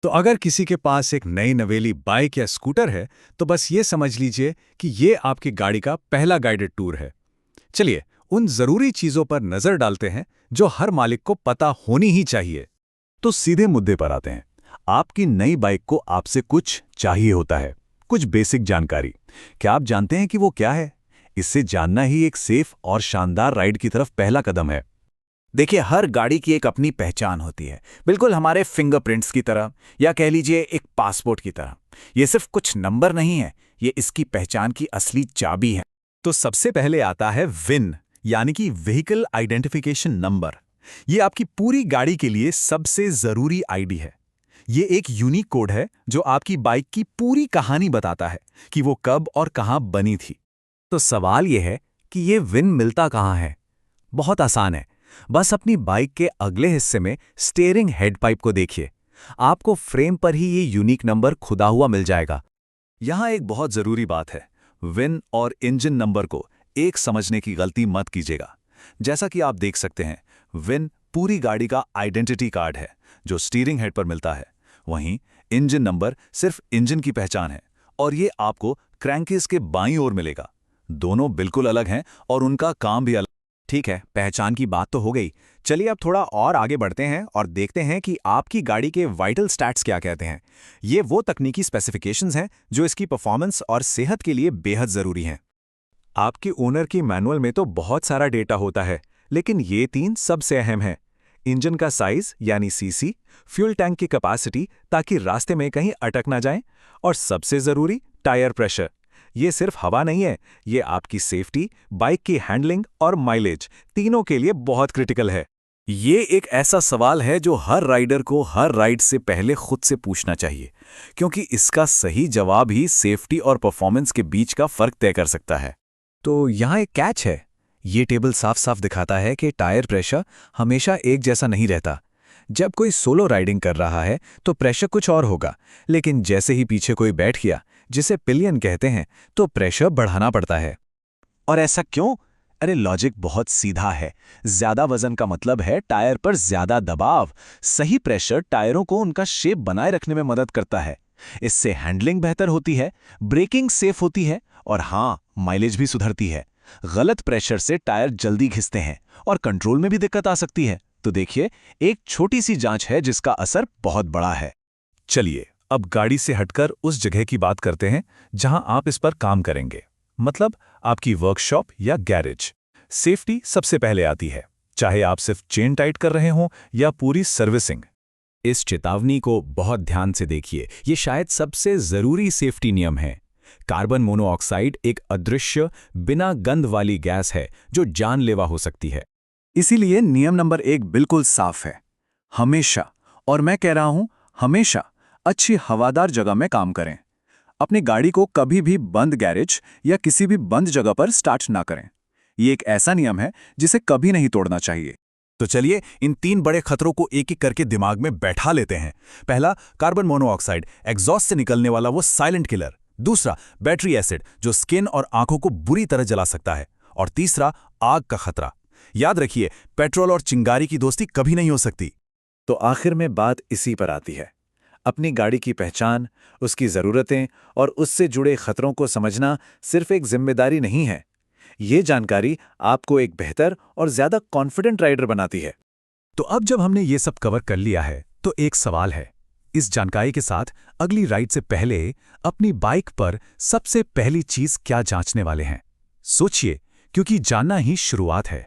तो अगर किसी के पास एक नई नवेली बाइक या स्कूटर है, तो बस ये समझ लीजिए कि ये आपकी गाड़ी का पहला गाइडेड टूर है। चलिए, उन जरूरी चीजों पर नजर डालते हैं जो हर मालिक को पता होनी ही चाहिए। तो सीधे मुद्दे पर आते हैं। आपकी नई बाइक को आपसे कुछ चाहिए होता है, कुछ बेसिक जानकारी। क्या आप जानते हैं कि वो क्या है? इससे जानना ही एक सेफ और शानदार राइड की तरफ पहला कदम है। देखिए, हर गाड़ी की एक अपनी पहचान होती है, बिल्कुल हमारे फिंगरप्रिंट्स की तरह, या कह लीजिए एक पासपोर्ट की तरह। ये सिर्फ कुछ नंबर नहीं है, ये इसकी पहचान की असली चाबी है। तो सबसे पहले आता है विन, यानी कि व्हीकल आइडेंटिफिकेशन नंबर। ये आपकी पूरी गाड़ी के लिए सबसे जरूरी आईडी है। ये एक यूनिक कोड है जो आपकी बाइक की पूरी कहानी बताता है कि वो कब और कहां बनी थी। तो सवाल ये है कि ये विन मिलता कहां है? बहुत आसान है। बस अपनी बाइक के अगले हिस्से में स्टीयरिंग हेड पाइप को देखिए। आपको फ्रेम पर ही ये यूनिक नंबर खुदा हुआ मिल जाएगा। यहां एक बहुत जरूरी बात है, विन और इंजन नंबर को एक समझने की गलती मत कीजिएगा। जैसा कि आप देख सकते हैं, विन पूरी गाड़ी का आइडेंटिटी कार्ड है जो स्टीयरिंग हेड पर मिलता है। वहीं इंजन नंबर सिर्फ इंजन की पहचान है, और ये आपको क्रैंकेस के बाईं ओर मिलेगा। दोनों बिल्कुल अलग हैं और उनका काम भी अलग। ठीक है, पहचान की बात तो हो गई। चलिए अब थोड़ा और आगे बढ़ते हैं और देखते हैं कि आपकी गाड़ी के वाइटल स्टैट्स क्या कहते हैं। ये वो तकनीकी स्पेसिफिकेशंस हैं जो इसकी परफॉर्मेंस और सेहत के लिए बेहद ज़रूरी हैं। आपके ओनर की मैनुअल में तो बहुत सारा डेटा होता है, लेकिन ये तीन सबसे अहम हैं। इंजन का साइज यानी सीसी, फ्यूल टैंक की कैपेसिटी ताकि रास्ते में कहीं अटक ना जाएं, और सबसे ज़रूरी टायर प्रेशर। ये सिर्फ हवा नहीं है, ये आपकी सेफ्टी, बाइक की हैंडलिंग और माइलेज तीनों के लिए बहुत क्रिटिकल है। ये एक ऐसा सवाल है जो हर राइडर को हर राइड से पहले खुद से पूछना चाहिए, क्योंकि इसका सही जवाब ही सेफ्टी और परफॉर्मेंस के बीच का फर्क तय कर सकता है। तो यहाँ एक कैच है। ये टेबल साफ साफ दिखाता है कि टायर प्रेशर हमेशा एक जैसा नहीं रहता। जब कोई सोलो राइडिंग कर रहा है तो प्रेशर कुछ और होगा, लेकिन जैसे ही पीछे कोई बैठ गया, जिसे पिलियन कहते हैं, तो प्रेशर बढ़ाना पड़ता है। और ऐसा क्यों? अरे लॉजिक बहुत सीधा है। ज्यादा वजन का मतलब है टायर पर ज्यादा दबाव। सही प्रेशर टायरों को उनका शेप बनाए रखने में मदद करता है। इससे हैंडलिंग बेहतर होती है, ब्रेकिंग सेफ होती है, और हाँ, माइलेज भी सुधरती है। गलत प्रेशर से टायर जल्दी घिसते हैं और कंट्रोल में भी दिक्कत आ सकती है। तो देखिए, एक छोटी सी जांच है जिसका असर बहुत बड़ा है। चलिए अब गाड़ी से हटकर उस जगह की बात करते हैं जहां आप इस पर काम करेंगे, मतलब आपकी वर्कशॉप या गैरेज। सेफ्टी सबसे पहले आती है, चाहे आप सिर्फ चेन टाइट कर रहे हों या पूरी सर्विसिंग। इस चेतावनी को बहुत ध्यान से देखिए। ये शायद सबसे जरूरी सेफ्टी नियम है। कार्बन मोनोऑक्साइड एक अदृश्य, बिना गंध वाली गैस है जो जानलेवा हो सकती है। इसीलिए नियम नंबर 1 बिल्कुल साफ है। हमेशा, और मैं कह रहा हूं हमेशा, अच्छी हवादार जगह में काम करें। अपनी गाड़ी को कभी भी बंद गैरेज या किसी भी बंद जगह पर स्टार्ट ना करें। ये एक ऐसा नियम है जिसे कभी नहीं तोड़ना चाहिए। तो चलिए इन 3 बड़े खतरों को एक एक करके दिमाग में बैठा लेते हैं। पहला, कार्बन मोनोऑक्साइड, एग्जॉस्ट से निकलने वाला वो साइलेंट किलर। दूसरा, बैटरी एसिड, जो स्किन और आंखों को बुरी तरह जला सकता है। और तीसरा, आग का खतरा। याद रखिए, पेट्रोल और चिंगारी की दोस्ती कभी नहीं हो सकती। तो आखिर में बात इसी पर आती है। अपनी गाड़ी की पहचान, उसकी ज़रूरतें और उससे जुड़े खतरों को समझना सिर्फ एक जिम्मेदारी नहीं है। ये जानकारी आपको एक बेहतर और ज़्यादा कॉन्फिडेंट राइडर बनाती है। तो अब जब हमने ये सब कवर कर लिया है, तो एक सवाल है। इस जानकारी के साथ अगली राइड से पहले अपनी बाइक पर सबसे पहली चीज क्या जांचने वाले हैं? सोचिए, क्योंकि जानना ही शुरुआत है।